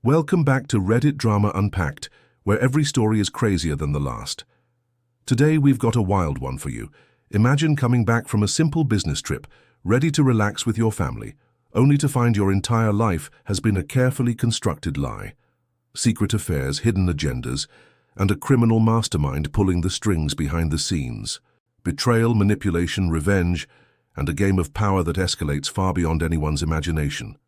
Welcome back to Reddit Drama Unpacked, where every story is crazier than the last. Today we've got a wild one for you. Imagine coming back from a simple business trip, ready to relax with your family, only to find your entire life has been a carefully constructed lie. Secret affairs, hidden agendas, and a criminal mastermind pulling the strings behind the scenes. Betrayal, manipulation, revenge, and a game of power that escalates far beyond anyone's imagination.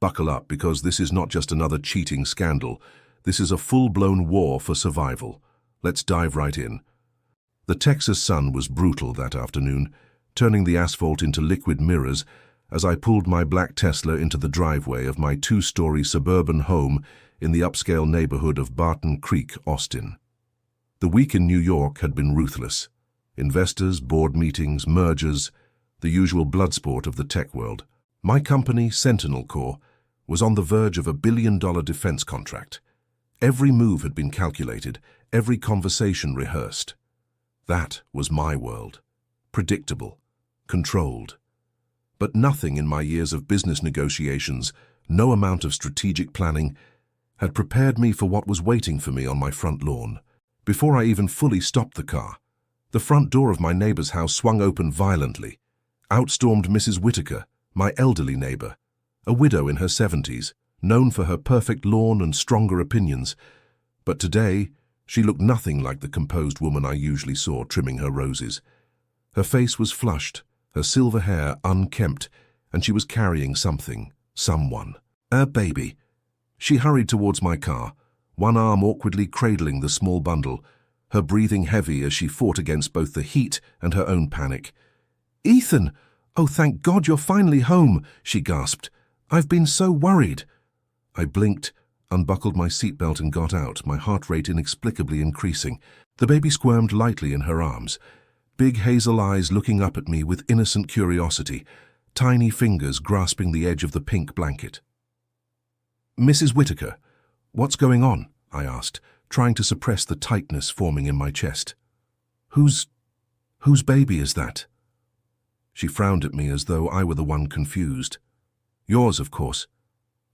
Buckle up, because this is not just another cheating scandal. This is a full-blown war for survival. Let's dive right in. The Texas sun was brutal that afternoon, turning the asphalt into liquid mirrors as I pulled my black Tesla into the driveway of my two-story suburban home in the upscale neighborhood of Barton Creek, Austin. The week in New York had been ruthless. Investors, board meetings, mergers, the usual bloodsport of the tech world. My company, Sentinel Corp, was on the verge of $1 billion defense contract. Every move had been calculated, every conversation rehearsed. That was my world. Predictable, controlled. But nothing in my years of business negotiations, no amount of strategic planning, had prepared me for what was waiting for me on my front lawn. Before I even fully stopped the car, the front door of my neighbor's house swung open violently. Out stormed Mrs. Whitaker, my elderly neighbor, a widow in her 70s, known for her perfect lawn and stronger opinions. But today, she looked nothing like the composed woman I usually saw trimming her roses. Her face was flushed, her silver hair unkempt, and she was carrying someone. A baby. She hurried towards my car, one arm awkwardly cradling the small bundle, her breathing heavy as she fought against both the heat and her own panic. "Ethan! Oh, thank God you're finally home," she gasped. "I've been so worried." I blinked, unbuckled my seatbelt and got out, my heart rate inexplicably increasing. The baby squirmed lightly in her arms, big hazel eyes looking up at me with innocent curiosity, tiny fingers grasping the edge of the pink blanket. "Mrs. Whitaker, what's going on?" I asked, trying to suppress the tightness forming in my chest. Whose baby is that?" She frowned at me as though I were the one confused. "Yours, of course.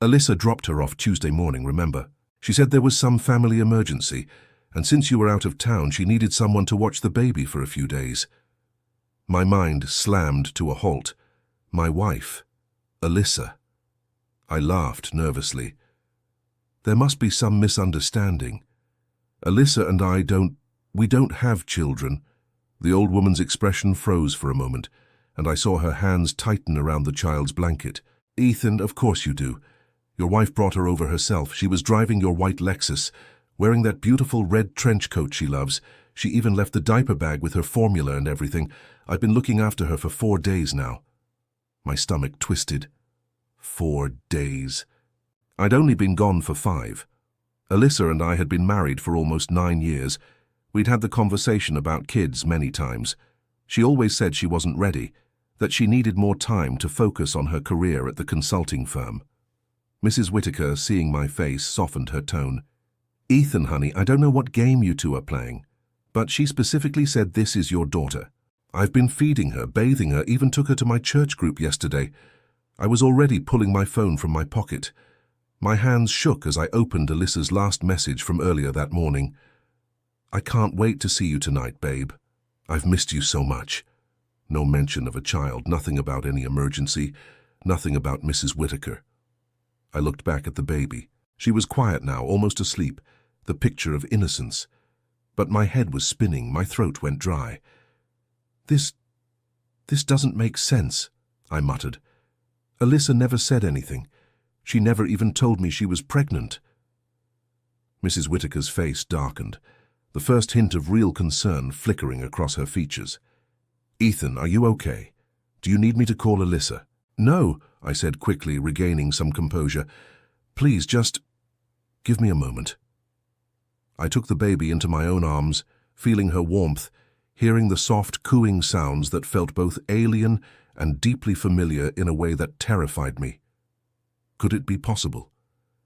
Alyssa dropped her off Tuesday morning, remember? She said there was some family emergency, and since you were out of town, she needed someone to watch the baby for a few days." My mind slammed to a halt. My wife, Alyssa. I laughed nervously. There must be some misunderstanding. Alyssa and I don't have children. The old woman's expression froze for a moment, and I saw her hands tighten around the child's blanket. "Ethan, of course you do. Your wife brought her over herself. She was driving your white Lexus, wearing that beautiful red trench coat she loves. She even left the diaper bag with her formula and everything. I've been looking after her for 4 days now." My stomach twisted. 4 days. I'd only been gone for 5. Alyssa and I had been married for almost 9 years. We'd had the conversation about kids many times. She always said she wasn't ready, that she needed more time to focus on her career at the consulting firm. Mrs. Whitaker, seeing my face, softened her tone. "Ethan, honey, I don't know what game you two are playing, but she specifically said this is your daughter. I've been feeding her, bathing her, even took her to my church group yesterday." I was already pulling my phone from my pocket. My hands shook as I opened Alyssa's last message from earlier that morning. "I can't wait to see you tonight, babe. I've missed you so much." No mention of a child, nothing about any emergency, nothing about Mrs. Whitaker. I looked back at the baby. She was quiet now, almost asleep, the picture of innocence. But my head was spinning, my throat went dry. This doesn't make sense," I muttered. "Alyssa never said anything. She never even told me she was pregnant." Mrs. Whitaker's face darkened, the first hint of real concern flickering across her features. "Ethan, are you okay? Do you need me to call Alyssa?" "No," I said quickly, regaining some composure. "Please, just give me a moment." I took the baby into my own arms, feeling her warmth, hearing the soft cooing sounds that felt both alien and deeply familiar in a way that terrified me. Could it be possible?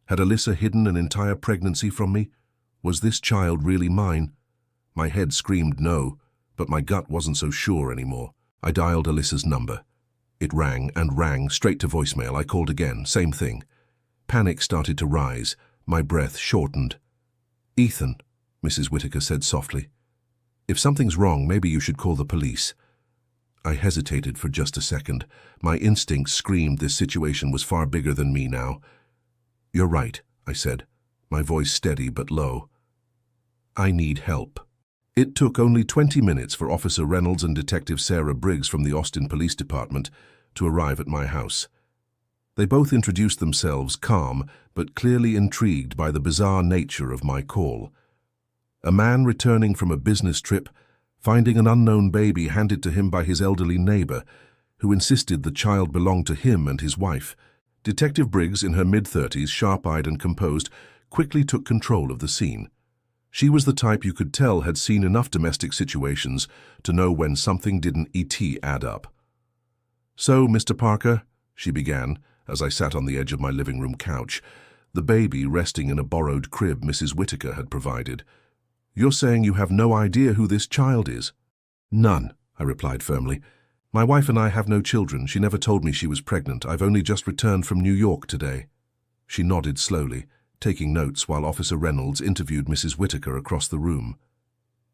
Had Alyssa hidden an entire pregnancy from me? Was this child really mine? My head screamed no, but my gut wasn't so sure anymore. I dialed Alyssa's number. It rang and rang, straight to voicemail. I called again, same thing. Panic started to rise, My breath shortened. "Ethan," Mrs. Whittaker said softly, "if something's wrong, maybe you should call the police." I hesitated for just a second. My instincts screamed this situation was far bigger than me now. "You're right," I said, my voice steady but low. "I need help." It took only 20 minutes for Officer Reynolds and Detective Sarah Briggs from the Austin Police Department to arrive at my house. They both introduced themselves calm, but clearly intrigued by the bizarre nature of my call. A man returning from a business trip, finding an unknown baby handed to him by his elderly neighbor, who insisted the child belonged to him and his wife. Detective Briggs, in her mid-30s, sharp-eyed and composed, quickly took control of the scene. She was the type you could tell had seen enough domestic situations to know when something didn't add up. "So, Mr. Parker," she began, as I sat on the edge of my living room couch, the baby resting in a borrowed crib Mrs. Whittaker had provided, "you're saying you have no idea who this child is?" "None," I replied firmly. "My wife and I have no children. She never told me she was pregnant. I've only just returned from New York today." She nodded slowly, taking notes while Officer Reynolds interviewed Mrs. Whittaker across the room.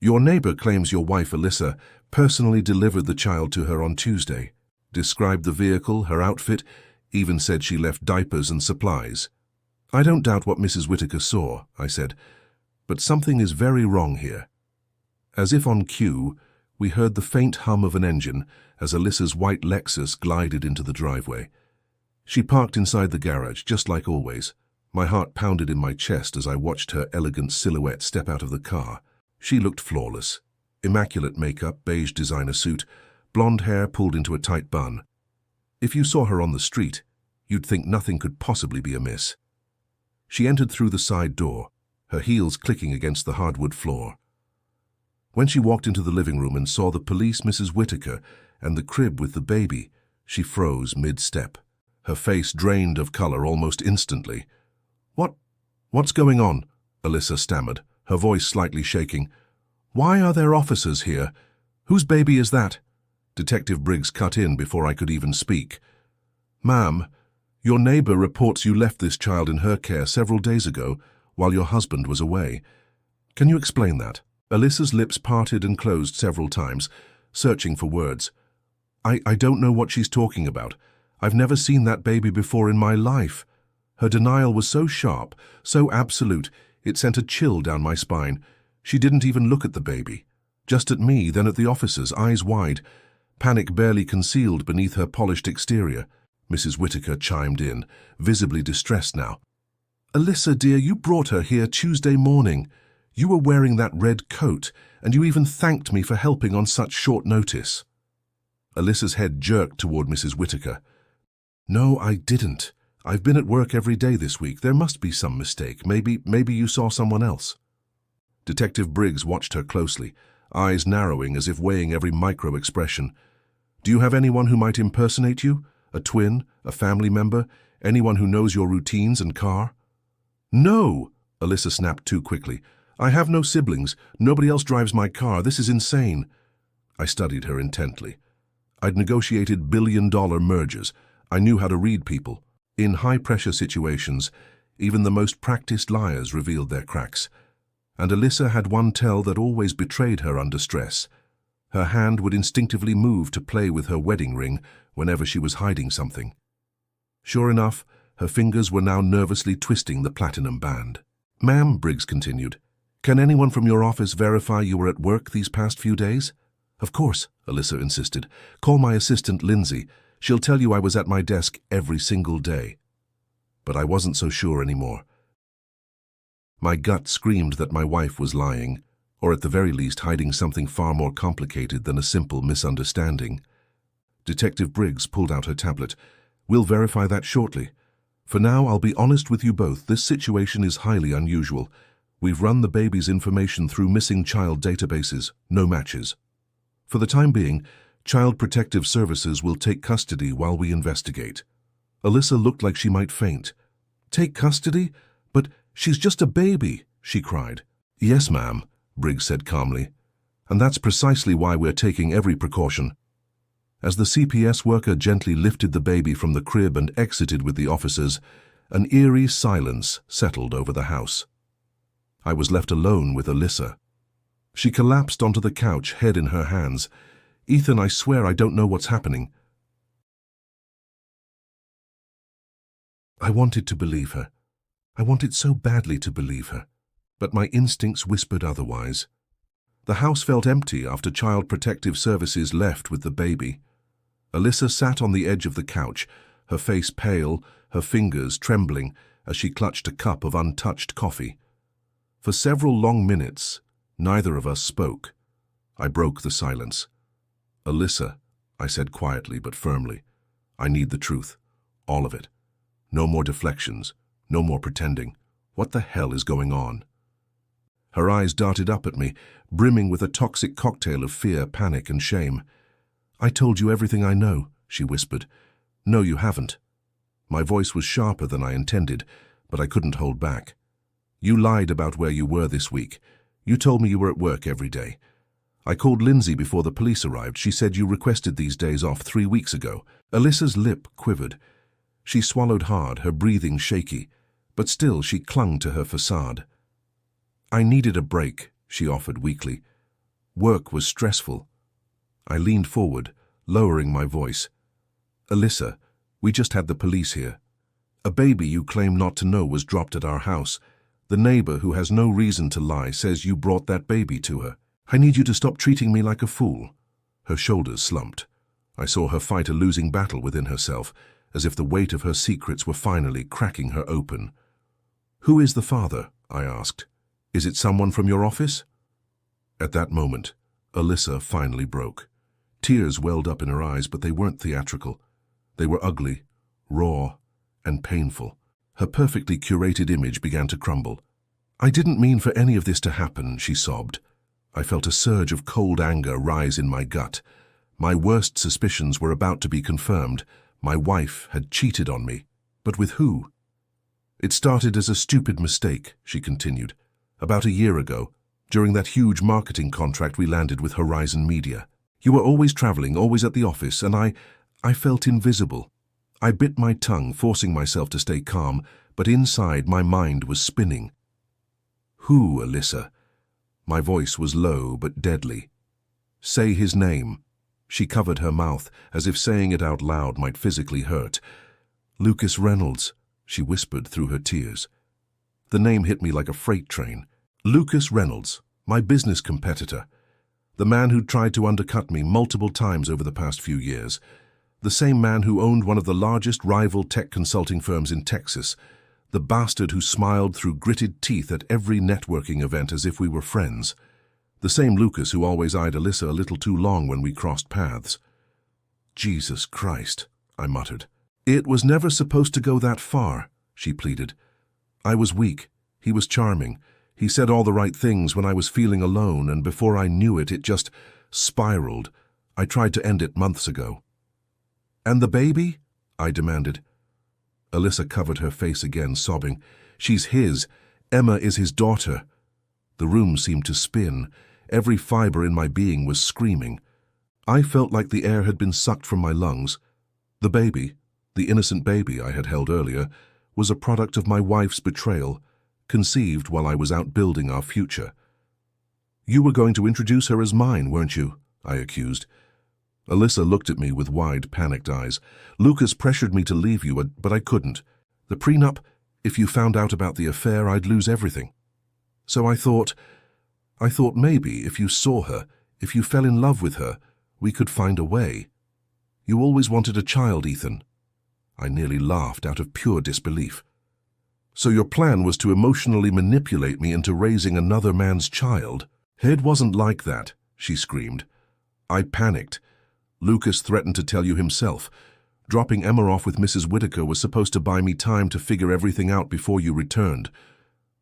"Your neighbor claims your wife, Alyssa, personally delivered the child to her on Tuesday, described the vehicle, her outfit, even said she left diapers and supplies." "I don't doubt what Mrs. Whittaker saw," I said, "but something is very wrong here." As if on cue, we heard the faint hum of an engine as Alyssa's white Lexus glided into the driveway. She parked inside the garage, just like always. My heart pounded in my chest as I watched her elegant silhouette step out of the car. She looked flawless. Immaculate makeup, beige designer suit, blonde hair pulled into a tight bun. If you saw her on the street, you'd think nothing could possibly be amiss. She entered through the side door, her heels clicking against the hardwood floor. When she walked into the living room and saw the police Mrs. Whittaker and the crib with the baby, she froze mid-step. Her face drained of color almost instantly. What's going on?" Alyssa stammered, her voice slightly shaking. "Why are there officers here? Whose baby is that?" Detective Briggs cut in before I could even speak. "Ma'am, your neighbor reports you left this child in her care several days ago while your husband was away. Can you explain that?" Alyssa's lips parted and closed several times, searching for words. I don't know what she's talking about. I've never seen that baby before in my life." Her denial was so sharp, so absolute, it sent a chill down my spine. She didn't even look at the baby. Just at me, then at the officers, eyes wide, panic barely concealed beneath her polished exterior. Mrs. Whittaker chimed in, visibly distressed now. "Alyssa, dear, you brought her here Tuesday morning. You were wearing that red coat, and you even thanked me for helping on such short notice." Alyssa's head jerked toward Mrs. Whittaker. "No, I didn't. I've been at work every day this week. There must be some mistake. Maybe you saw someone else." Detective Briggs watched her closely, eyes narrowing as if weighing every micro-expression. "Do you have anyone who might impersonate you? A twin? A family member? Anyone who knows your routines and car?" "No!" Alyssa snapped too quickly. "I have no siblings. Nobody else drives my car. This is insane." I studied her intently. I'd negotiated billion-dollar mergers. I knew how to read people. In high-pressure situations, even the most practiced liars revealed their cracks. And Alyssa had one tell that always betrayed her under stress. Her hand would instinctively move to play with her wedding ring whenever she was hiding something. Sure enough, her fingers were now nervously twisting the platinum band. "Ma'am," Briggs continued, "can anyone from your office verify you were at work these past few days?" "Of course," Alyssa insisted. "Call my assistant, Lindsay. She'll tell you I was at my desk every single day." But I wasn't so sure anymore. My gut screamed that my wife was lying, or at the very least hiding something far more complicated than a simple misunderstanding. Detective Briggs pulled out her tablet. "We'll verify that shortly. For now, I'll be honest with you both. This situation is highly unusual. We've run the baby's information through missing child databases. No matches. For the time being, Child Protective Services will take custody while we investigate." Alyssa looked like she might faint. "Take custody? But she's just a baby," she cried. "Yes, ma'am," Briggs said calmly. "And that's precisely why we're taking every precaution." As the CPS worker gently lifted the baby from the crib and exited with the officers, An eerie silence settled over the house. I was left alone with Alyssa. She collapsed onto the couch, head in her hands. "Ethan, I swear I don't know what's happening." I wanted to believe her. I wanted so badly to believe her. But my instincts whispered otherwise. The house felt empty after Child Protective Services left with the baby. Alyssa sat on the edge of the couch, her face pale, her fingers trembling as she clutched a cup of untouched coffee. For several long minutes, neither of us spoke. I broke the silence. "Alyssa," I said quietly but firmly, "I need the truth. All of it. No more deflections. No more pretending. What the hell is going on?" Her eyes darted up at me, brimming with a toxic cocktail of fear, panic, and shame. "I told you everything I know," she whispered. "No, you haven't." My voice was sharper than I intended, but I couldn't hold back. "You lied about where you were this week. You told me you were at work every day. I called Lindsay before the police arrived. She said you requested these days off 3 weeks ago." Alyssa's lip quivered. She swallowed hard, her breathing shaky, but still she clung to her facade. "I needed a break," she offered weakly. "Work was stressful." I leaned forward, lowering my voice. "Alyssa, we just had the police here. A baby you claim not to know was dropped at our house. The neighbor, who has no reason to lie, says you brought that baby to her. I need you to stop treating me like a fool." Her shoulders slumped. I saw her fight a losing battle within herself, as if the weight of her secrets were finally cracking her open. "Who is the father?" I asked. "Is it someone from your office?" At that moment, Alyssa finally broke. Tears welled up in her eyes, but they weren't theatrical. They were ugly, raw, and painful. Her perfectly curated image began to crumble. "I didn't mean for any of this to happen," she sobbed. I felt a surge of cold anger rise in my gut. My worst suspicions were about to be confirmed. My wife had cheated on me. But with who? "It started as a stupid mistake," she continued. "About a year ago, during that huge marketing contract we landed with Horizon Media. You were always traveling, always at the office, and I felt invisible. I bit my tongue, forcing myself to stay calm, but inside my mind was spinning." "Who, Alyssa?" My voice was low but deadly. "Say his name." She covered her mouth, as if saying it out loud might physically hurt. "Lucas Reynolds," she whispered through her tears. The name hit me like a freight train. Lucas Reynolds, my business competitor. The man who'd tried to undercut me multiple times over the past few years. The same man who owned one of the largest rival tech consulting firms in Texas. The bastard who smiled through gritted teeth at every networking event as if we were friends. The same Lucas who always eyed Alyssa a little too long when we crossed paths. "Jesus Christ," I muttered. "It was never supposed to go that far," she pleaded. "I was weak. He was charming. He said all the right things when I was feeling alone, and before I knew it, it just spiraled. I tried to end it months ago." "And the baby?" I demanded. Alyssa covered her face again, sobbing. "She's his. Emma is his daughter." The room seemed to spin. Every fiber in my being was screaming. I felt like the air had been sucked from my lungs. The baby, the innocent baby I had held earlier, was a product of my wife's betrayal, conceived while I was out building our future. "You were going to introduce her as mine, weren't you?" I accused. Alyssa looked at me with wide, panicked eyes. "Lucas pressured me to leave you, but I couldn't. The prenup, if you found out about the affair, I'd lose everything. So I thought maybe if you saw her, if you fell in love with her, we could find a way. You always wanted a child, Ethan." I nearly laughed out of pure disbelief. "So your plan was to emotionally manipulate me into raising another man's child?" "It wasn't like that," she screamed. "I panicked. Lucas threatened to tell you himself. Dropping Emma off with Mrs. Whitaker was supposed to buy me time to figure everything out before you returned."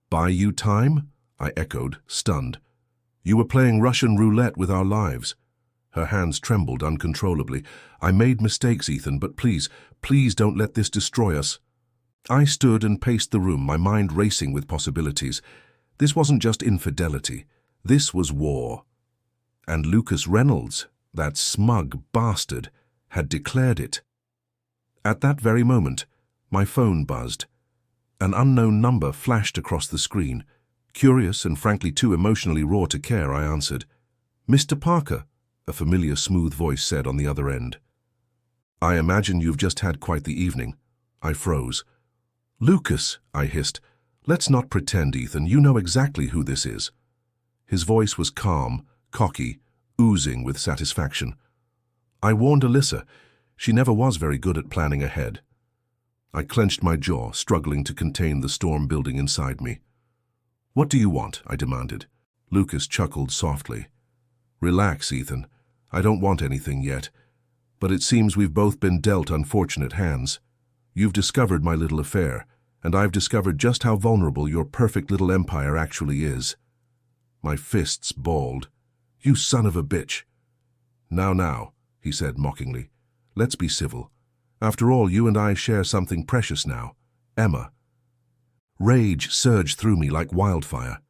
"Buy you time?" I echoed, stunned. "You were playing Russian roulette with our lives." Her hands trembled uncontrollably. "I made mistakes, Ethan, but please don't let this destroy us." I stood and paced the room, my mind racing with possibilities. This wasn't just infidelity. This was war. And Lucas Reynolds, that smug bastard, had declared it. At that very moment, my phone buzzed. An unknown number flashed across the screen. Curious and frankly too emotionally raw to care, I answered. "Mr. Parker," a familiar smooth voice said on the other end. "I imagine you've just had quite the evening." I froze. "Lucas," I hissed. "Let's not pretend, Ethan. You know exactly who this is." His voice was calm, cocky, oozing with satisfaction. "I warned Alyssa. She never was very good at planning ahead." I clenched my jaw, struggling to contain the storm building inside me. "What do you want?" I demanded. Lucas chuckled softly. "Relax, Ethan. I don't want anything yet. But it seems we've both been dealt unfortunate hands. You've discovered my little affair, and I've discovered just how vulnerable your perfect little empire actually is." My fists balled. "You son of a bitch." Now, he said mockingly. "Let's be civil. After all, you and I share something precious now. Emma." Rage surged through me like wildfire.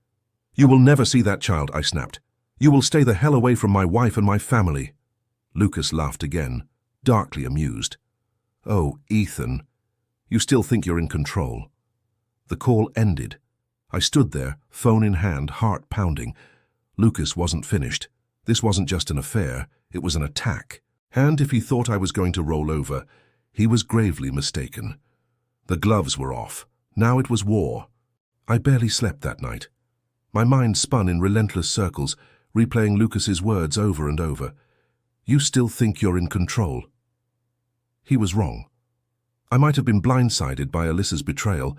"You will never see that child," I snapped. "You will stay the hell away from my wife and my family." Lucas laughed again, darkly amused. "Oh, Ethan, you still think you're in control." The call ended. I stood there, phone in hand, heart pounding. Lucas wasn't finished. This wasn't just an affair, it was an attack. And if he thought I was going to roll over, he was gravely mistaken. The gloves were off. Now it was war. I barely slept that night. My mind spun in relentless circles, replaying Lucas's words over and over. "You still think you're in control." He was wrong. I might have been blindsided by Alyssa's betrayal,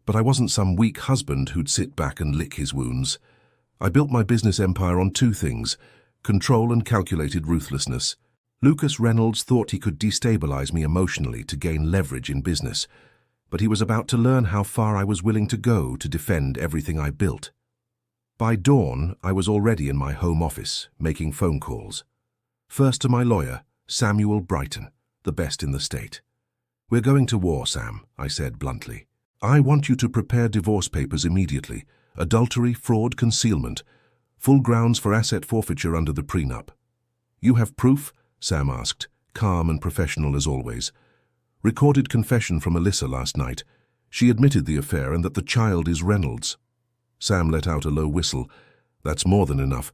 but I wasn't some weak husband who'd sit back and lick his wounds. I built my business empire on two things: control and calculated ruthlessness. Lucas Reynolds thought he could destabilize me emotionally to gain leverage in business, but he was about to learn how far I was willing to go to defend everything I built. By dawn, I was already in my home office, making phone calls. First to my lawyer, Samuel Brighton, the best in the state. "We're going to war, Sam," I said bluntly. "I want you to prepare divorce papers immediately. Adultery, fraud, concealment. Full grounds for asset forfeiture under the prenup." "You have proof?" Sam asked, calm and professional as always. "Recorded confession from Alyssa last night. She admitted the affair and that the child is Reynolds." Sam let out a low whistle. "That's more than enough.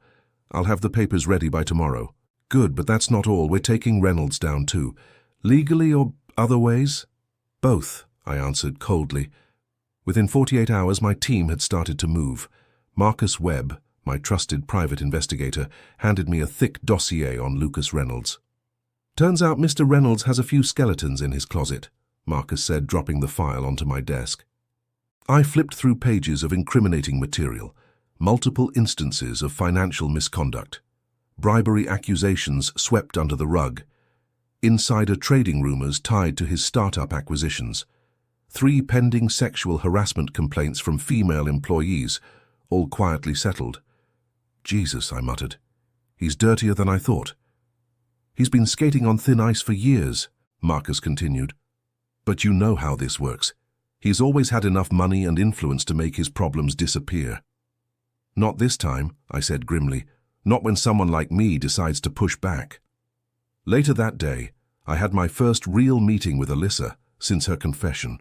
I'll have the papers ready by tomorrow." "Good, but that's not all. We're taking Reynolds down too. Legally or other ways?" "Both," I answered coldly. Within 48 hours, my team had started to move. Marcus Webb, my trusted private investigator, handed me a thick dossier on Lucas Reynolds. "Turns out Mr. Reynolds has a few skeletons in his closet," Marcus said, dropping the file onto my desk. I flipped through pages of incriminating material, multiple instances of financial misconduct, bribery accusations swept under the rug, insider trading rumors tied to his startup acquisitions, 3 pending sexual harassment complaints from female employees, all quietly settled. "Jesus," I muttered. "He's dirtier than I thought." "He's been skating on thin ice for years," Marcus continued. "But you know how this works. He's always had enough money and influence to make his problems disappear." "Not this time," I said grimly. "Not when someone like me decides to push back." Later that day, I had my first real meeting with Alyssa since her confession.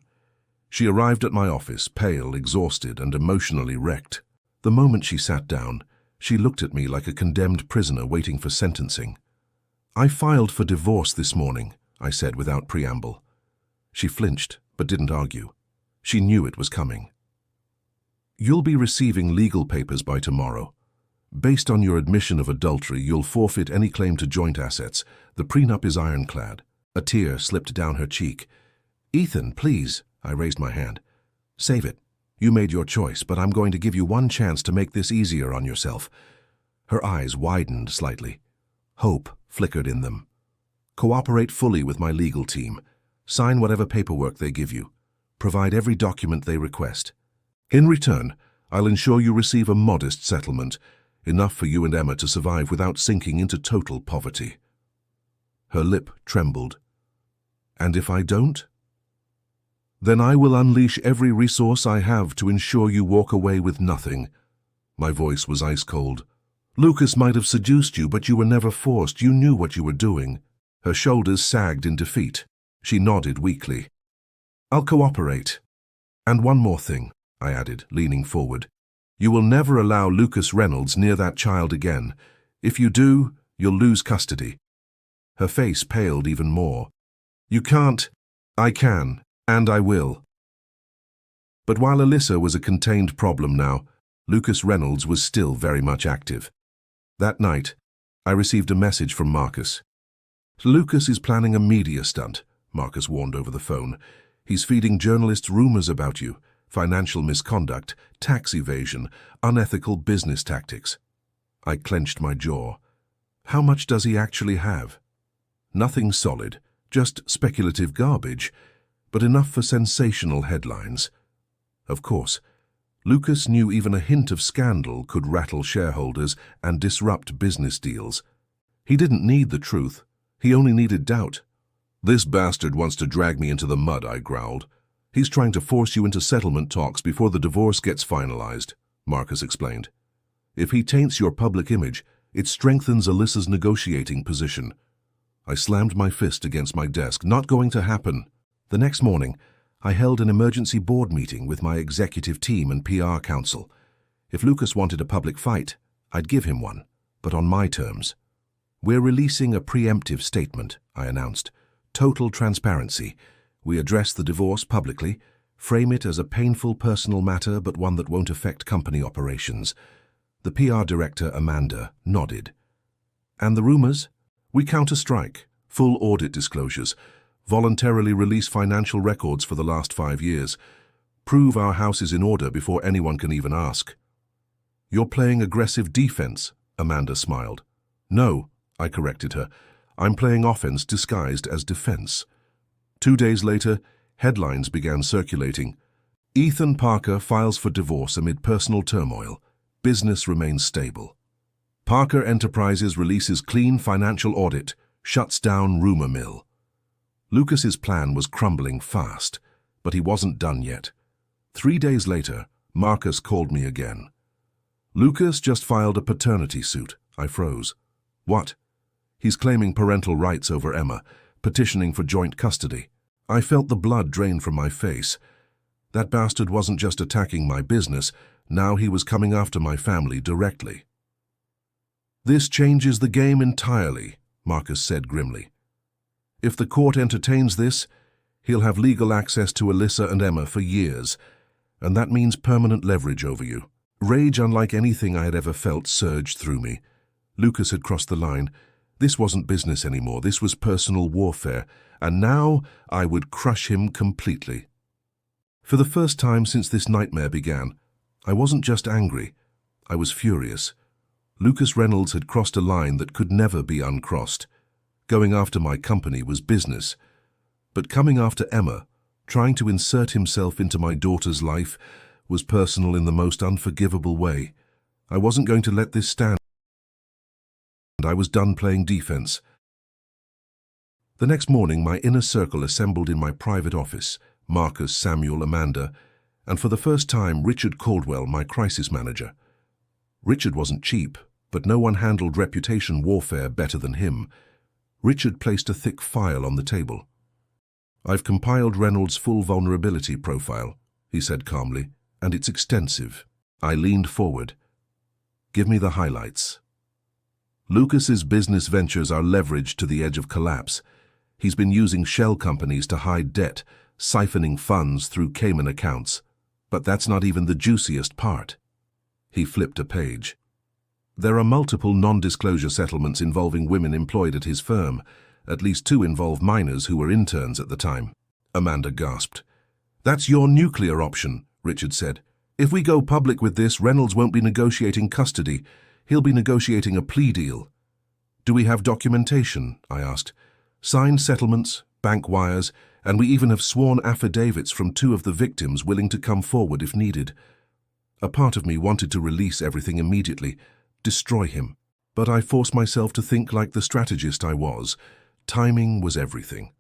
She arrived at my office, pale, exhausted, and emotionally wrecked. The moment she sat down, she looked at me like a condemned prisoner waiting for sentencing. "I filed for divorce this morning," I said without preamble. She flinched, but didn't argue. She knew it was coming. "You'll be receiving legal papers by tomorrow. Based on your admission of adultery, you'll forfeit any claim to joint assets. The prenup is ironclad." A tear slipped down her cheek. "Ethan, please," I raised my hand. "Save it. You made your choice, but I'm going to give you one chance to make this easier on yourself." Her eyes widened slightly. Hope flickered in them. "Cooperate fully with my legal team. Sign whatever paperwork they give you. Provide every document they request. In return, I'll ensure you receive a modest settlement, enough for you and Emma to survive without sinking into total poverty." Her lip trembled. "And if I don't?" "Then I will unleash every resource I have to ensure you walk away with nothing." My voice was ice cold. "Lucas might have seduced you, but you were never forced. You knew what you were doing." Her shoulders sagged in defeat. She nodded weakly. "I'll cooperate." And one more thing, I added, leaning forward. You will never allow Lucas Reynolds near that child again. If you do, you'll lose custody. Her face paled even more. You can't. I can, and I will. But while Alyssa was a contained problem now, Lucas Reynolds was still very much active. That night, I received a message from Marcus. Lucas is planning a media stunt, Marcus warned over the phone. He's feeding journalists rumors about you, financial misconduct, tax evasion, unethical business tactics. I clenched my jaw. How much does he actually have? Nothing solid, just speculative garbage, but enough for sensational headlines. Of course, Lucas knew even a hint of scandal could rattle shareholders and disrupt business deals. He didn't need the truth. He only needed doubt. This bastard wants to drag me into the mud, I growled. He's trying to force you into settlement talks before the divorce gets finalized, Marcus explained. If he taints your public image, it strengthens Alyssa's negotiating position. I slammed my fist against my desk. Not going to happen. The next morning, I held an emergency board meeting with my executive team and PR council. If Lucas wanted a public fight, I'd give him one, but on my terms. We're releasing a preemptive statement, I announced. Total transparency. We address the divorce publicly, frame it as a painful personal matter but one that won't affect company operations. The PR director, Amanda, nodded. And the rumors? We counter-strike, full audit disclosures, voluntarily release financial records for the last 5 years, prove our house is in order before anyone can even ask. You're playing aggressive defense, Amanda smiled. No, I corrected her. I'm playing offense disguised as defense. 2 days later, headlines began circulating. Ethan Parker files for divorce amid personal turmoil. Business remains stable. Parker Enterprises releases clean financial audit, shuts down rumor mill. Lucas's plan was crumbling fast, but he wasn't done yet. 3 days later, Marcus called me again. Lucas just filed a paternity suit. I froze. What? He's claiming parental rights over Emma, petitioning for joint custody. I felt the blood drain from my face. That bastard wasn't just attacking my business, now he was coming after my family directly. This changes the game entirely, Marcus said grimly. If the court entertains this, he'll have legal access to Alyssa and Emma for years, and that means permanent leverage over you. Rage unlike anything I had ever felt surged through me. Lucas had crossed the line. This wasn't business anymore, this was personal warfare, and now I would crush him completely. For the first time since this nightmare began, I wasn't just angry, I was furious. Lucas Reynolds had crossed a line that could never be uncrossed. Going after my company was business, but coming after Emma, trying to insert himself into my daughter's life, was personal in the most unforgivable way. I wasn't going to let this stand, and I was done playing defense. The next morning, my inner circle assembled in my private office, Marcus, Samuel, Amanda, and for the first time, Richard Caldwell, my crisis manager. Richard wasn't cheap, but no one handled reputation warfare better than him. Richard placed a thick file on the table. I've compiled Reynolds' full vulnerability profile, he said calmly, and it's extensive. I leaned forward. Give me the highlights. Lucas's business ventures are leveraged to the edge of collapse. He's been using shell companies to hide debt, siphoning funds through Cayman accounts. But that's not even the juiciest part. He flipped a page. There are multiple non-disclosure settlements involving women employed at his firm. At least 2 involve minors who were interns at the time. Amanda gasped. That's your nuclear option, Richard said. If we go public with this, Reynolds won't be negotiating custody. He'll be negotiating a plea deal. Do we have documentation? I asked. Signed settlements, bank wires, and we even have sworn affidavits from 2 of the victims willing to come forward if needed. A part of me wanted to release everything immediately, destroy him. But I forced myself to think like the strategist I was. Timing was everything.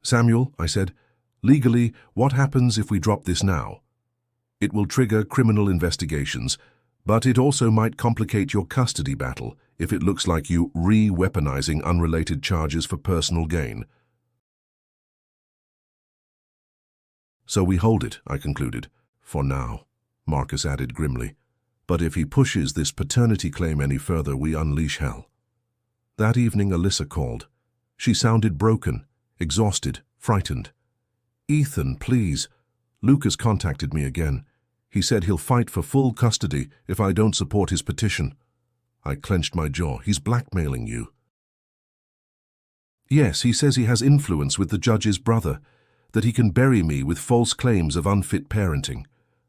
Samuel, I said, legally, what happens if we drop this now? It will trigger criminal investigations, but it also might complicate your custody battle if it looks like you re-weaponizing unrelated charges for personal gain. So we hold it, I concluded. For now, Marcus added grimly. But if he pushes this paternity claim any further, we unleash hell. That evening, Alyssa called. She sounded broken, exhausted, frightened. Ethan, please. Lucas contacted me again. He said he'll fight for full custody if I don't support his petition. I clenched my jaw. He's blackmailing you. Yes, he says he has influence with the judge's brother, that he can bury me with false claims of unfit parenting.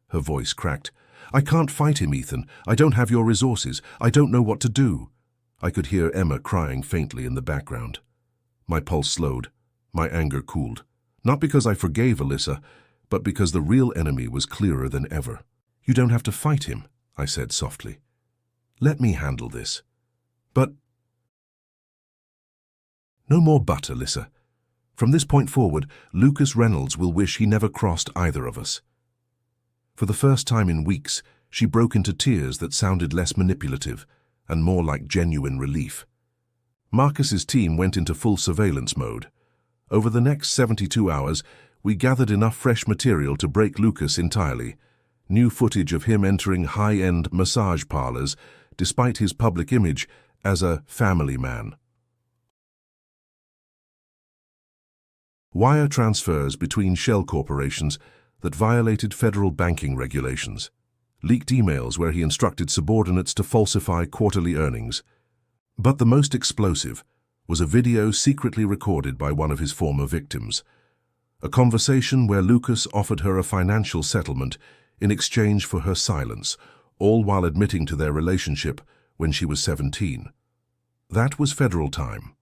Her voice cracked. I can't fight him, Ethan. I don't have your resources. I don't know what to do. I could hear Emma crying faintly in the background. My pulse slowed. My anger cooled. Not because I forgave Alyssa, but because the real enemy was clearer than ever. You don't have to fight him, I said softly. Let me handle this. But... No more but, Alyssa. From this point forward, Lucas Reynolds will wish he never crossed either of us. For the first time in weeks, she broke into tears that sounded less manipulative and more like genuine relief. Marcus's team went into full surveillance mode. Over the next 72 hours, we gathered enough fresh material to break Lucas entirely. New footage of him entering high-end massage parlors, despite his public image as a family man. Wire transfers between shell corporations that violated federal banking regulations. Leaked emails where he instructed subordinates to falsify quarterly earnings. But the most explosive was a video secretly recorded by one of his former victims. A conversation where Lucas offered her a financial settlement in exchange for her silence, all while admitting to their relationship when she was 17. That was federal time.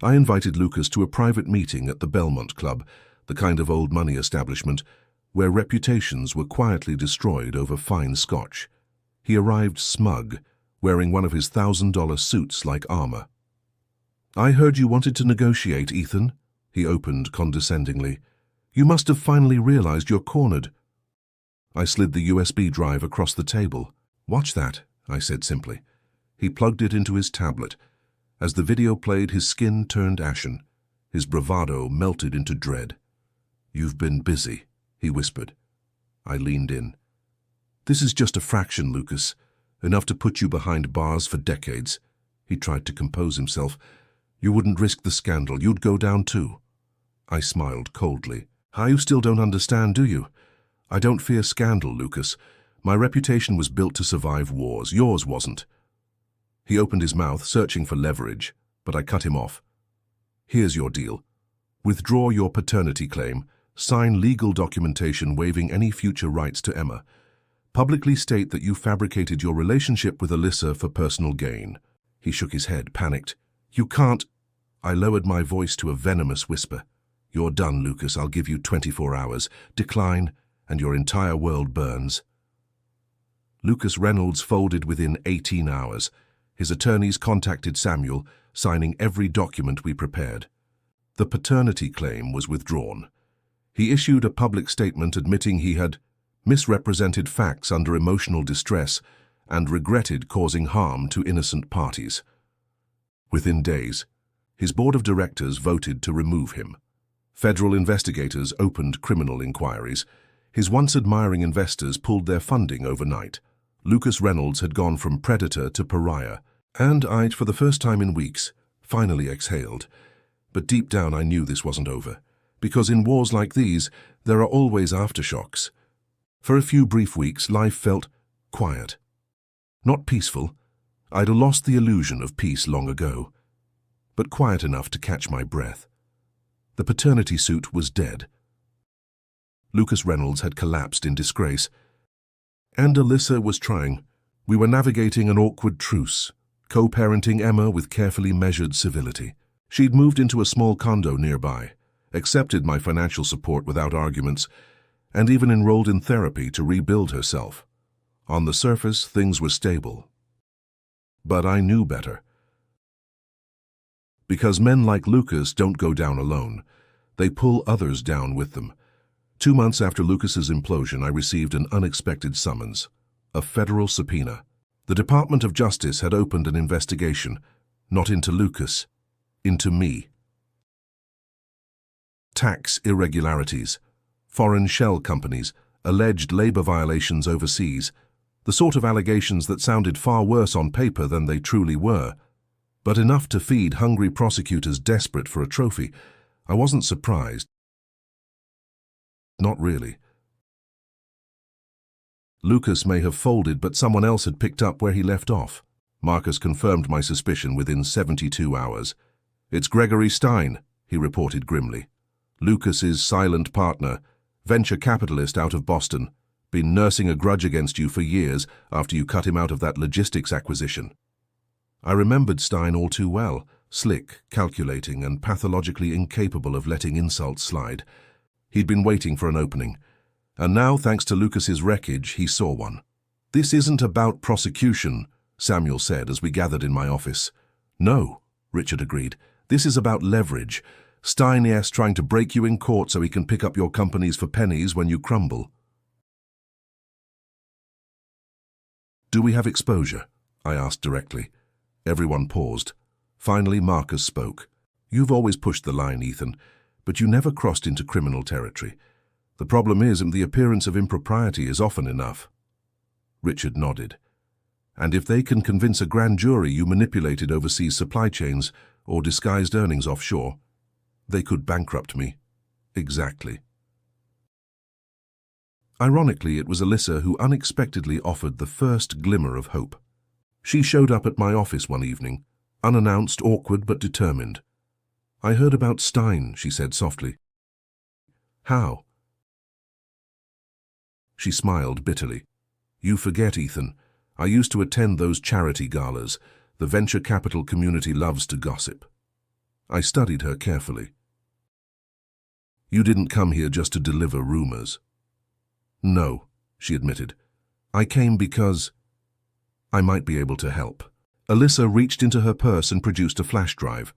I invited Lucas to a private meeting at the Belmont Club, the kind of old money establishment where reputations were quietly destroyed over fine scotch. He arrived smug, wearing one of his $1,000 suits like armor. I heard you wanted to negotiate, Ethan, he opened condescendingly. You must have finally realized you're cornered. I slid the USB drive across the table. Watch that, I said simply. He plugged it into his tablet. As the video played, his skin turned ashen. His bravado melted into dread. You've been busy, he whispered. I leaned in. This is just a fraction, Lucas. Enough to put you behind bars for decades. He tried to compose himself. You wouldn't risk the scandal. You'd go down too. I smiled coldly. You still don't understand, do you? I don't fear scandal, Lucas. My reputation was built to survive wars. Yours wasn't. He opened his mouth, searching for leverage, but I cut him off. Here's your deal. Withdraw your paternity claim, sign legal documentation waiving any future rights to Emma. Publicly state that you fabricated your relationship with Alyssa for personal gain. He shook his head, panicked. You can't. I lowered my voice to a venomous whisper. You're done, Lucas. I'll give you 24 hours. Decline, and your entire world burns. Lucas Reynolds folded within 18 hours. His attorneys contacted Samuel, signing every document we prepared. The paternity claim was withdrawn. He issued a public statement admitting he had misrepresented facts under emotional distress and regretted causing harm to innocent parties. Within days, his board of directors voted to remove him. Federal investigators opened criminal inquiries. His once admiring investors pulled their funding overnight. Lucas Reynolds had gone from predator to pariah, and I'd, for the first time in weeks, finally exhaled. But deep down I knew this wasn't over, because in wars like these, there are always aftershocks. For a few brief weeks, life felt quiet. Not peaceful. I'd lost the illusion of peace long ago, but quiet enough to catch my breath. The paternity suit was dead. Lucas Reynolds had collapsed in disgrace, and Alyssa was trying. We were navigating an awkward truce, co-parenting Emma with carefully measured civility. She'd moved into a small condo nearby, accepted my financial support without arguments, and even enrolled in therapy to rebuild herself. On the surface, things were stable. But I knew better. Because men like Lucas don't go down alone. They pull others down with them. 2 months after Lucas's implosion, I received an unexpected summons, a federal subpoena. The Department of Justice had opened an investigation, not into Lucas, into me. tax irregularities, foreign shell companies, alleged labor violations overseas, the sort of allegations that sounded far worse on paper than they truly were, but enough to feed hungry prosecutors desperate for a trophy. I wasn't surprised. Not really. Lucas may have folded, but someone else had picked up where he left off. Marcus confirmed my suspicion within 72 hours. "It's Gregory Stein," he reported grimly. "Lucas's silent partner, venture capitalist out of Boston, been nursing a grudge against you for years after you cut him out of that logistics acquisition." I remembered Stein all too well, slick, calculating, and pathologically incapable of letting insults slide. He'd been waiting for an opening, and now, thanks to Lucas's wreckage, he saw one. "This isn't about prosecution," Samuel said as we gathered in my office. "No," Richard agreed. "This is about leverage. Stein is trying to break you in court so he can pick up your companies for pennies when you crumble." "Do we have exposure?" I asked directly. Everyone paused. Finally, Marcus spoke. "You've always pushed the line, Ethan, but you never crossed into criminal territory. The problem is, the appearance of impropriety is often enough." Richard nodded. "And if they can convince a grand jury you manipulated overseas supply chains or disguised earnings offshore, they could bankrupt me." "Exactly." Ironically, it was Alyssa who unexpectedly offered the first glimmer of hope. She showed up at my office one evening, unannounced, awkward but determined. "I heard about Stein," she said softly. "How?" She smiled bitterly. "You forget, Ethan. I used to attend those charity galas. The venture capital community loves to gossip." I studied her carefully. "You didn't come here just to deliver rumors." "No," she admitted. "I came because I might be able to help." Alyssa reached into her purse and produced a flash drive.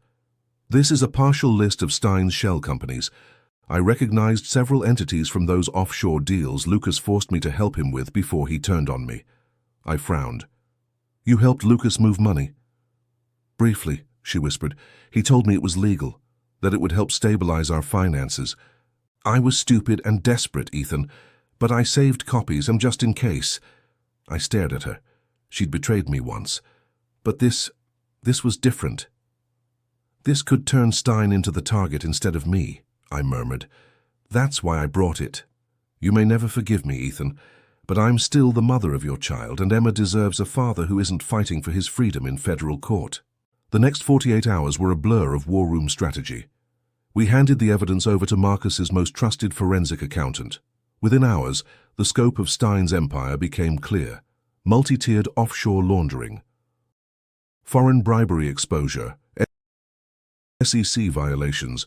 "This is a partial list of Stein's shell companies. I recognized several entities from those offshore deals Lucas forced me to help him with before he turned on me." I frowned. "You helped Lucas move money?" "Briefly," she whispered. "He told me it was legal, that it would help stabilize our finances. I was stupid and desperate, Ethan, but I saved copies, just in case." I stared at her. She'd betrayed me once. But this was different. "This could turn Stein into the target instead of me," I murmured. "That's why I brought it. You may never forgive me, Ethan, but I'm still the mother of your child, and Emma deserves a father who isn't fighting for his freedom in federal court." The next 48 hours were a blur of war room strategy. We handed the evidence over to Marcus's most trusted forensic accountant. Within hours, the scope of Stein's empire became clear. Multi-tiered offshore laundering, foreign bribery exposure, SEC violations,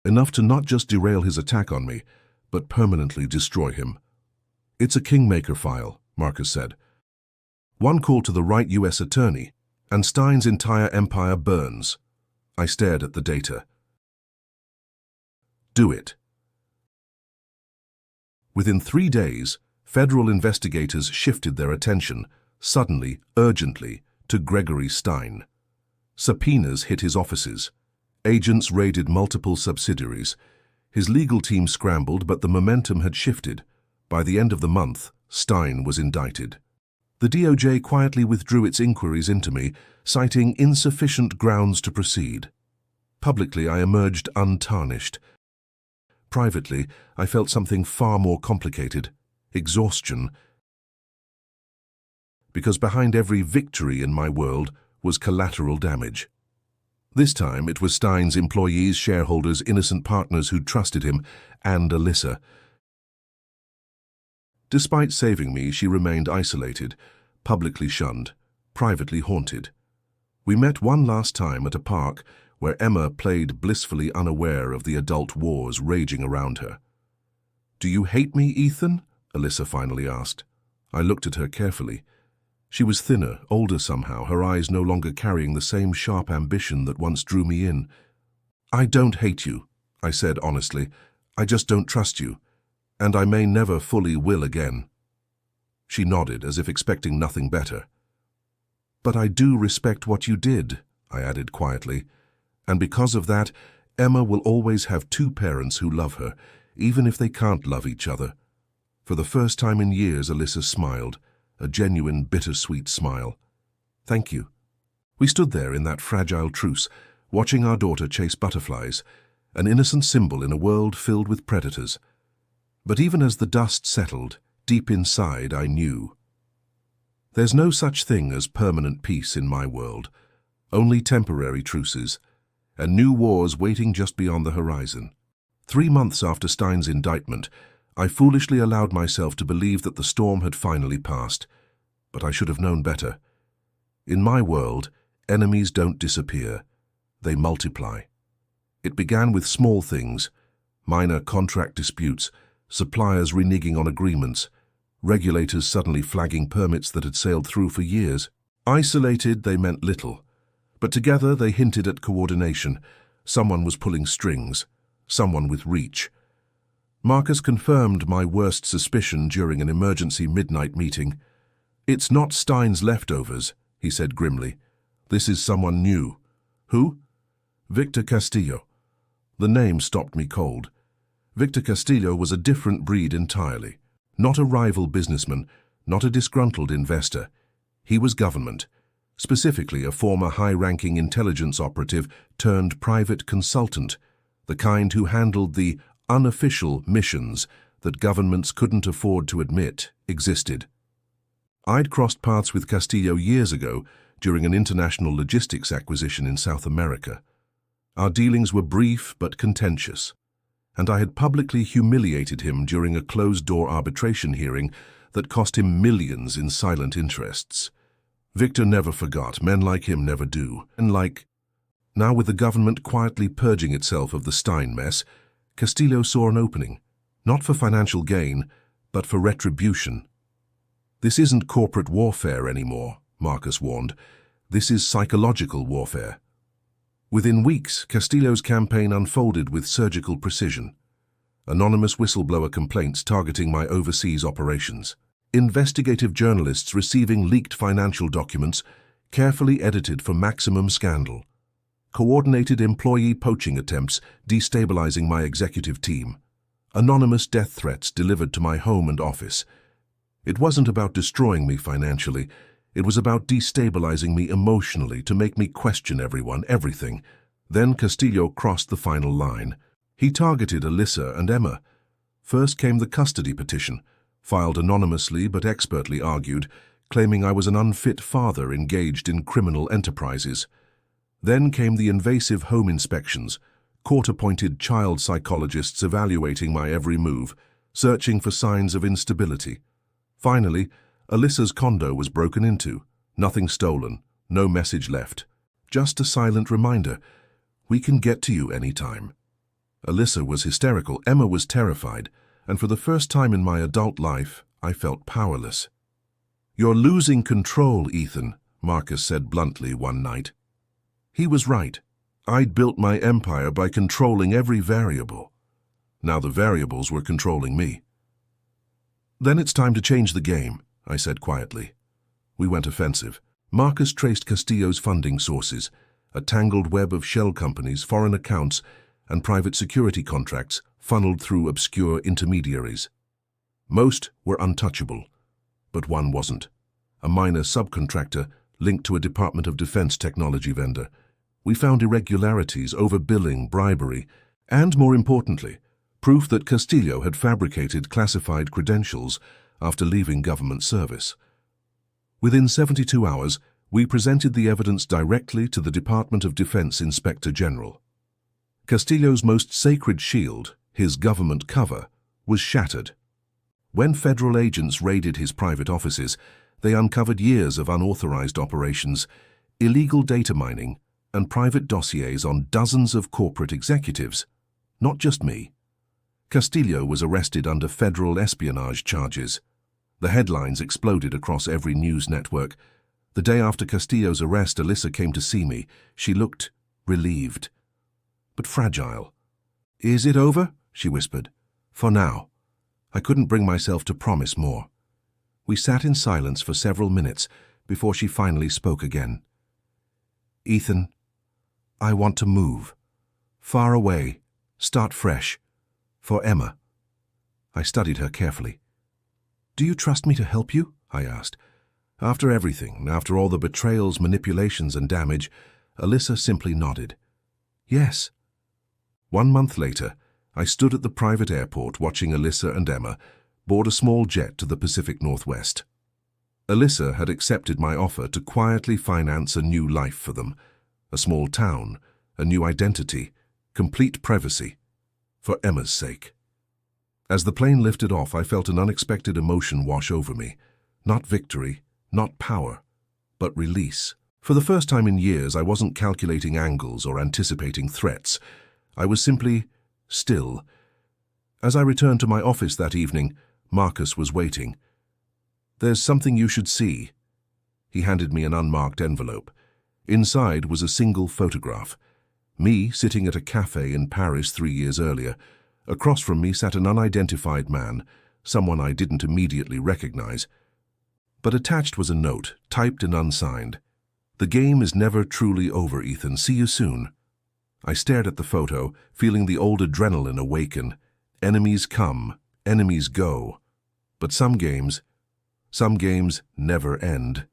enough to not just derail his attack on me, but permanently destroy him. "It's a kingmaker file," Marcus said. "One call to the right U.S. attorney, and Stein's entire empire burns." I stared at the data. "Do it." Within 3 days, federal investigators shifted their attention, suddenly, urgently, to Gregory Stein. Subpoenas hit his offices. Agents raided multiple subsidiaries. His legal team scrambled, but the momentum had shifted. By the end of the month, Stein was indicted. The DOJ quietly withdrew its inquiries into me, citing insufficient grounds to proceed. Publicly, I emerged untarnished. Privately, I felt something far more complicated: exhaustion. Because behind every victory in my world was collateral damage. This time, it was Stein's employees, shareholders, innocent partners who'd trusted him, and Alyssa. Despite saving me, she remained isolated, publicly shunned, privately haunted. We met one last time at a park where Emma played blissfully unaware of the adult wars raging around her. "Do you hate me, Ethan?" Alyssa finally asked. I looked at her carefully. She was thinner, older somehow, her eyes no longer carrying the same sharp ambition that once drew me in. "I don't hate you," I said honestly. "I just don't trust you, and I may never fully will again." She nodded, as if expecting nothing better. "But I do respect what you did," I added quietly, "and because of that, Emma will always have two parents who love her, even if they can't love each other. For the first time in years, Alyssa smiled, a genuine, bittersweet smile. Thank you. We stood there in that fragile truce, watching our daughter chase butterflies, an innocent symbol in a world filled with predators. But even as the dust settled, deep inside I knew. There's no such thing as permanent peace in my world, only temporary truces, and new wars waiting just beyond the horizon. 3 months after Stein's indictment, I foolishly allowed myself to believe that the storm had finally passed, but I should have known better. In my world, enemies don't disappear, they multiply. It began with small things, minor contract disputes, suppliers reneging on agreements, regulators suddenly flagging permits that had sailed through for years. Isolated, they meant little, but together they hinted at coordination. Someone was pulling strings, someone with reach. Marcus confirmed my worst suspicion during an emergency midnight meeting. "It's not Stein's leftovers," he said grimly. "This is someone new." "Who?" "Victor Castillo." The name stopped me cold. Victor Castillo was a different breed entirely. Not a rival businessman, not a disgruntled investor. He was government, specifically a former high-ranking intelligence operative turned private consultant, the kind who handled the unofficial missions that governments couldn't afford to admit existed. I'd crossed paths with Castillo years ago during an international logistics acquisition in South America. Our dealings were brief but contentious, and I had publicly humiliated him during a closed-door arbitration hearing that cost him millions in silent interests. Victor never forgot. Men like him never do. Now, with the government quietly purging itself of the Stein mess, Castillo saw an opening, not for financial gain, but for retribution. "This isn't corporate warfare anymore," Marcus warned. "This is psychological warfare." Within weeks, Castillo's campaign unfolded with surgical precision. Anonymous whistleblower complaints targeting my overseas operations. Investigative journalists receiving leaked financial documents, carefully edited for maximum scandal. Coordinated employee poaching attempts destabilizing my executive team. Anonymous death threats delivered to my home and office. It wasn't about destroying me financially. It was about destabilizing me emotionally to make me question everyone, everything. Then Castillo crossed the final line. He targeted Alyssa and Emma. First came the custody petition, filed anonymously but expertly argued, claiming I was an unfit father engaged in criminal enterprises. Then came the invasive home inspections, court-appointed child psychologists evaluating my every move, searching for signs of instability. Finally, Alyssa's condo was broken into, nothing stolen, no message left. Just a silent reminder, we can get to you anytime. Alyssa was hysterical, Emma was terrified, and for the first time in my adult life, I felt powerless. "You're losing control, Ethan," Marcus said bluntly one night. He was right. I'd built my empire by controlling every variable. Now the variables were controlling me. "Then it's time to change the game," I said quietly. We went offensive. Marcus traced Castillo's funding sources, a tangled web of shell companies, foreign accounts, and private security contracts funneled through obscure intermediaries. Most were untouchable, but one wasn't. A minor subcontractor linked to a Department of Defense technology vendor. We found irregularities, overbilling, bribery, and, more importantly, proof that Castillo had fabricated classified credentials after leaving government service. Within 72 hours, we presented the evidence directly to the Department of Defense Inspector General. Castillo's most sacred shield, his government cover, was shattered. When federal agents raided his private offices, they uncovered years of unauthorized operations, illegal data mining, and private dossiers on dozens of corporate executives, not just me. Castillo was arrested under federal espionage charges. The headlines exploded across every news network. The day after Castillo's arrest, Alyssa came to see me. She looked relieved, but fragile. "Is it over?" she whispered. "For now." I couldn't bring myself to promise more. We sat in silence for several minutes before she finally spoke again. "Ethan, I want to move. Far away. Start fresh. For Emma. I studied her carefully. Do you trust me to help you? I asked. After everything, after all the betrayals, manipulations, and damage, Alyssa simply nodded. Yes. 1 month later, I stood at the private airport watching Alyssa and Emma board a small jet to the Pacific Northwest. Alyssa had accepted my offer to quietly finance a new life for them, a small town, a new identity, complete privacy, for Emma's sake. As the plane lifted off, I felt an unexpected emotion wash over me. Not victory, not power, but release. For the first time in years, I wasn't calculating angles or anticipating threats. I was simply still. As I returned to my office that evening, Marcus was waiting. There's something you should see. He handed me an unmarked envelope. Inside was a single photograph. Me sitting at a cafe in Paris 3 years earlier. Across from me sat an unidentified man, someone I didn't immediately recognize. But attached was a note, typed and unsigned. The game is never truly over, Ethan. See you soon. I stared at the photo, feeling the old adrenaline awaken. Enemies come, enemies go. But some games never end.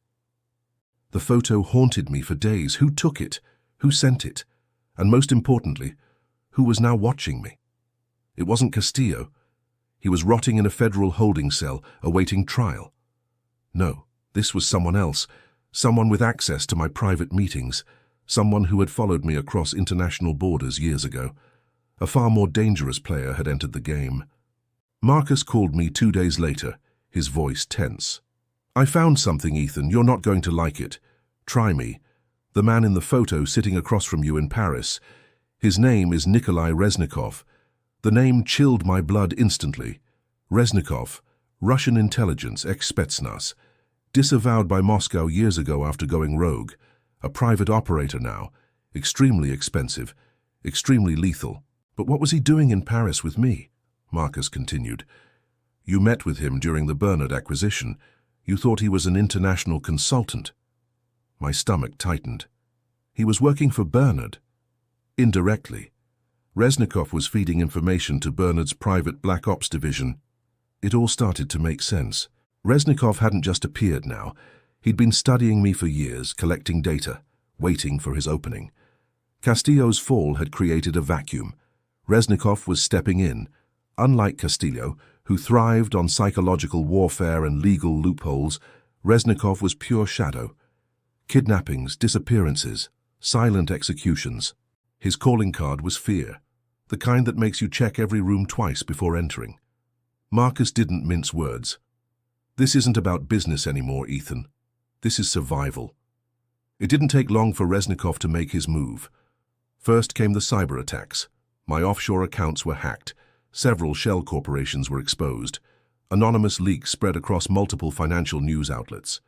The photo haunted me for days. Who took it? Who sent it? And most importantly, who was now watching me? It wasn't Castillo. He was rotting in a federal holding cell, awaiting trial. No, this was someone else, someone with access to my private meetings, someone who had followed me across international borders years ago. A far more dangerous player had entered the game. Marcus called me 2 days later, his voice tense. I found something, Ethan. You're not going to like it. Try me. The man in the photo sitting across from you in Paris. His name is Nikolai Reznikov. The name chilled my blood instantly. Reznikov, Russian intelligence, ex-Spetsnaz. Disavowed by Moscow years ago after going rogue. A private operator now. Extremely expensive. Extremely lethal. But what was he doing in Paris with me? Marcus continued. You met with him during the Bernard acquisition. You thought he was an international consultant. My stomach tightened. He was working for Bernard. Indirectly. Reznikov was feeding information to Bernard's private Black Ops division. It all started to make sense. Reznikov hadn't just appeared now. He'd been studying me for years, collecting data, waiting for his opening. Castillo's fall had created a vacuum. Reznikov was stepping in. Unlike Castillo, who thrived on psychological warfare and legal loopholes, Reznikov was pure shadow. Kidnappings, disappearances, silent executions. His calling card was fear, the kind that makes you check every room twice before entering. Marcus didn't mince words. This isn't about business anymore, Ethan. This is survival. It didn't take long for Reznikov to make his move. First came the cyber attacks. My offshore accounts were hacked. Several shell corporations were exposed. Anonymous leaks spread across multiple financial news outlets.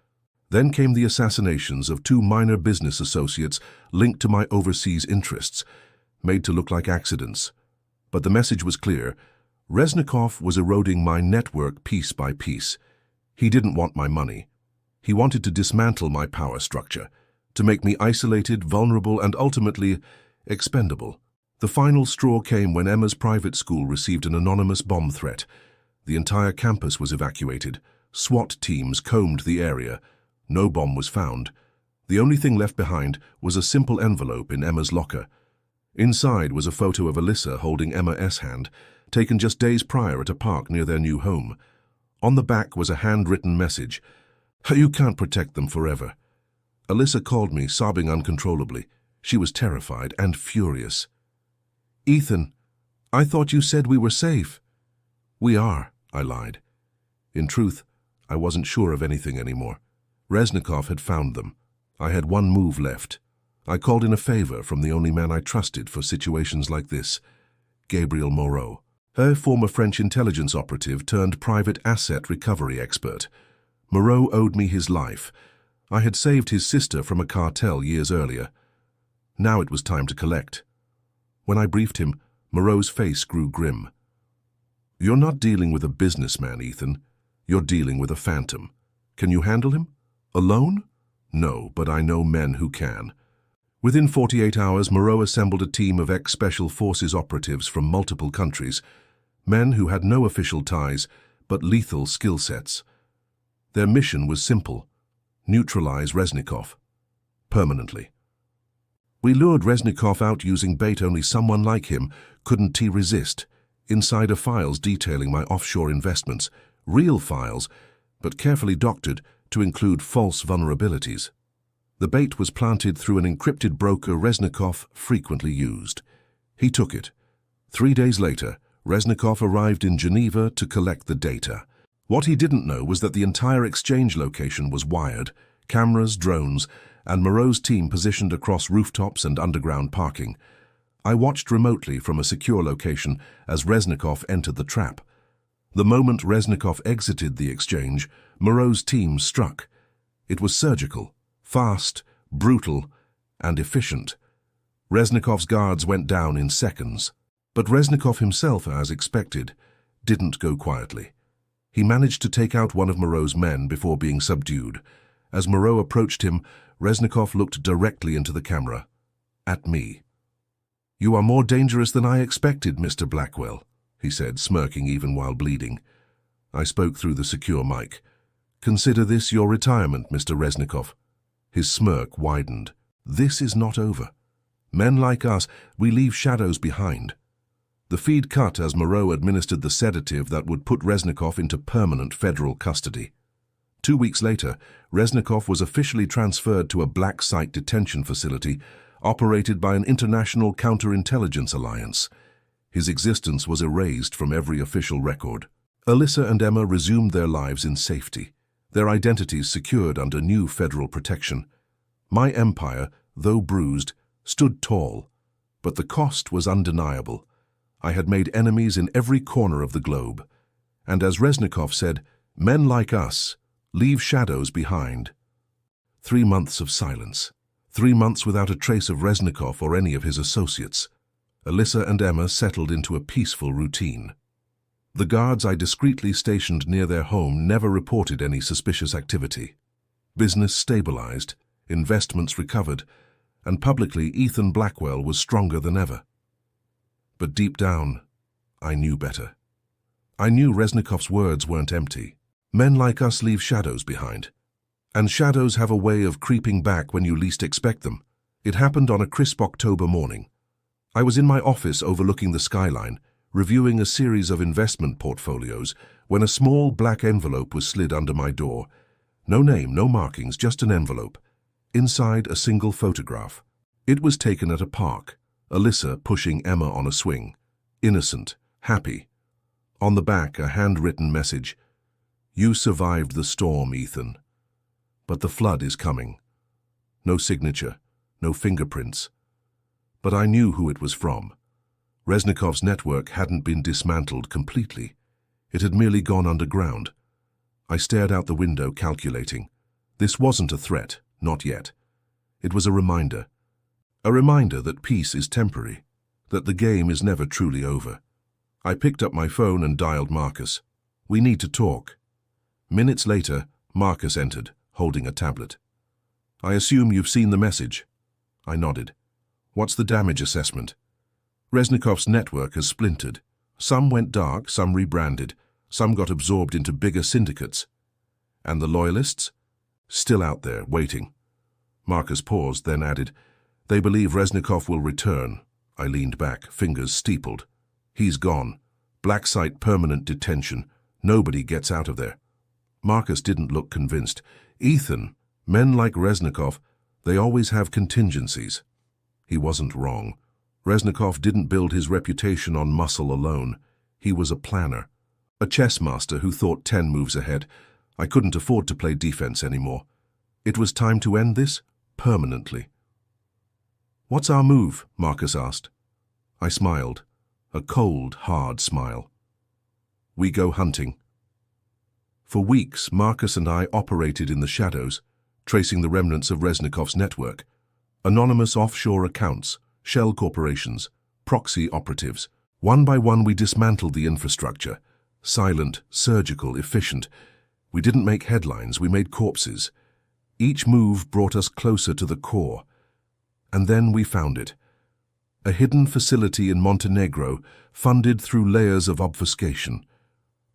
Then came the assassinations of 2 minor business associates linked to my overseas interests, made to look like accidents. But the message was clear. Reznikov was eroding my network piece by piece. He didn't want my money. He wanted to dismantle my power structure, to make me isolated, vulnerable, and ultimately expendable. The final straw came when Emma's private school received an anonymous bomb threat. The entire campus was evacuated. SWAT teams combed the area. No bomb was found. The only thing left behind was a simple envelope in Emma's locker. Inside was a photo of Alyssa holding Emma S. hand, taken just days prior at a park near their new home. On the back was a handwritten message. You can't protect them forever. Alyssa called me, sobbing uncontrollably. She was terrified and furious. Ethan, I thought you said we were safe. We are, I lied. In truth, I wasn't sure of anything anymore. Reznikov had found them. I had one move left. I called in a favor from the only man I trusted for situations like this, Gabriel Moreau. Her former French intelligence operative turned private asset recovery expert. Moreau owed me his life. I had saved his sister from a cartel years earlier. Now it was time to collect. When I briefed him, Moreau's face grew grim. You're not dealing with a businessman, Ethan. You're dealing with a phantom. Can you handle him? Alone? No, but I know men who can. Within 48 hours, Moreau assembled a team of ex-Special Forces operatives from multiple countries, men who had no official ties but lethal skill sets. Their mission was simple: neutralize Reznikov. Permanently. We lured Reznikov out using bait only someone like him couldn't resist. Insider files detailing my offshore investments, real files, but carefully doctored to include false vulnerabilities. The bait was planted through an encrypted broker Reznikov frequently used. He took it. 3 days later, Reznikov arrived in Geneva to collect the data. What he didn't know was that the entire exchange location was wired, cameras, drones, and Moreau's team positioned across rooftops and underground parking. I watched remotely from a secure location as Reznikov entered the trap. The moment Reznikov exited the exchange, Moreau's team struck. It was surgical, fast, brutal, and efficient. Reznikov's guards went down in seconds. But Reznikov himself, as expected, didn't go quietly. He managed to take out one of Moreau's men before being subdued. As Moreau approached him, Reznikov looked directly into the camera. At me. "You are more dangerous than I expected, Mr. Blackwell," he said, smirking even while bleeding. I spoke through the secure mic. "Consider this your retirement, Mr. Reznikov." His smirk widened. "This is not over. Men like us, we leave shadows behind." The feed cut as Moreau administered the sedative that would put Reznikov into permanent federal custody. 2 weeks later, Reznikov was officially transferred to a black site detention facility operated by an international counterintelligence alliance. His existence was erased from every official record. Alyssa and Emma resumed their lives in safety, their identities secured under new federal protection. My empire, though bruised, stood tall, but the cost was undeniable. I had made enemies in every corner of the globe. And as Reznikov said, men like us leave shadows behind. 3 months of silence. 3 months without a trace of Reznikov or any of his associates. Alyssa and Emma settled into a peaceful routine. The guards I discreetly stationed near their home never reported any suspicious activity. Business stabilized, investments recovered, and publicly Ethan Blackwell was stronger than ever. But deep down, I knew better. I knew Reznikov's words weren't empty. Men like us leave shadows behind. And shadows have a way of creeping back when you least expect them. It happened on a crisp October morning. I was in my office overlooking the skyline, reviewing a series of investment portfolios, when a small black envelope was slid under my door. No name, no markings, just an envelope. Inside, a single photograph. It was taken at a park, Alyssa pushing Emma on a swing. Innocent, happy. On the back, a handwritten message. "You survived the storm, Ethan. But the flood is coming." No signature, no fingerprints. But I knew who it was from. Reznikov's network hadn't been dismantled completely. It had merely gone underground. I stared out the window, calculating. This wasn't a threat, not yet. It was a reminder. A reminder that peace is temporary, that the game is never truly over. I picked up my phone and dialed Marcus. "We need to talk." Minutes later, Marcus entered, holding a tablet. "I assume you've seen the message." I nodded. "What's the damage assessment?" "Reznikov's network has splintered. Some went dark, some rebranded, some got absorbed into bigger syndicates. And the loyalists? Still out there, waiting." Marcus paused, then added, "They believe Reznikov will return." I leaned back, fingers steepled. "He's gone. Black site permanent detention. Nobody gets out of there." Marcus didn't look convinced. "Ethan, men like Reznikov, they always have contingencies." He wasn't wrong. Reznikov didn't build his reputation on muscle alone. He was a planner, a chess master who thought 10 moves ahead. I couldn't afford to play defense anymore. It was time to end this, permanently. "What's our move?" Marcus asked. I smiled, a cold, hard smile. "We go hunting." For weeks, Marcus and I operated in the shadows, tracing the remnants of Reznikov's network. Anonymous offshore accounts, shell corporations, proxy operatives. One by one, we dismantled the infrastructure. Silent, surgical, efficient. We didn't make headlines, we made corpses. Each move brought us closer to the core. And then we found it. A hidden facility in Montenegro, funded through layers of obfuscation.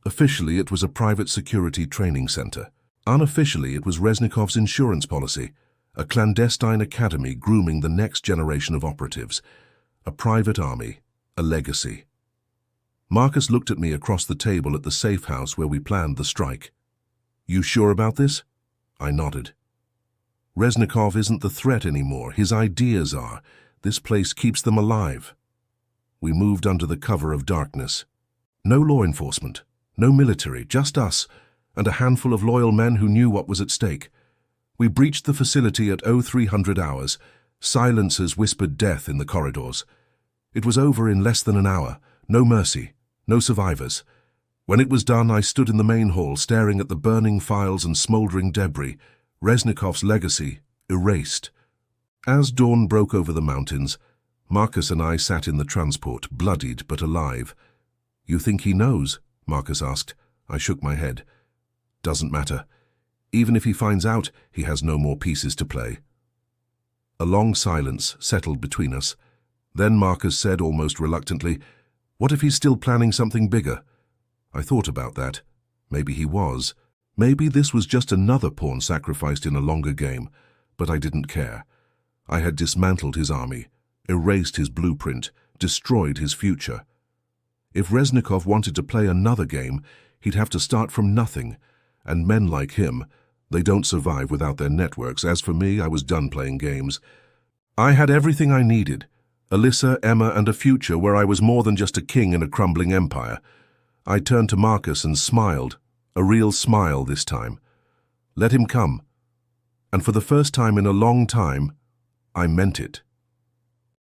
Officially, it was a private security training center. Unofficially, it was Reznikov's insurance policy, a clandestine academy grooming the next generation of operatives, a private army, a legacy. Marcus looked at me across the table at the safe house where we planned the strike. "You sure about this?" I nodded. "Reznikov isn't the threat anymore. His ideas are. This place keeps them alive." We moved under the cover of darkness. No law enforcement, no military, just us, and a handful of loyal men who knew what was at stake. We breached the facility at 0300 hours. Silencers whispered death in the corridors. It was over in less than an hour. No mercy, no survivors. When it was done, I stood in the main hall staring at the burning files and smoldering debris, Reznikov's legacy erased. As dawn broke over the mountains, Marcus and I sat in the transport, bloodied but alive. "You think he knows?" Marcus asked. I shook my head. "Doesn't matter. Even if he finds out, he has no more pieces to play." A long silence settled between us. Then Marcus said almost reluctantly, "What if he's still planning something bigger?" I thought about that. Maybe he was. Maybe this was just another pawn sacrificed in a longer game, but I didn't care. I had dismantled his army, erased his blueprint, destroyed his future. If Reznikov wanted to play another game, he'd have to start from nothing, and men like him, they don't survive without their networks. As for me, I was done playing games. I had everything I needed, Alyssa, Emma, and a future where I was more than just a king in a crumbling empire. I turned to Marcus and smiled, a real smile this time. Let him come. And for the first time in a long time, I meant it.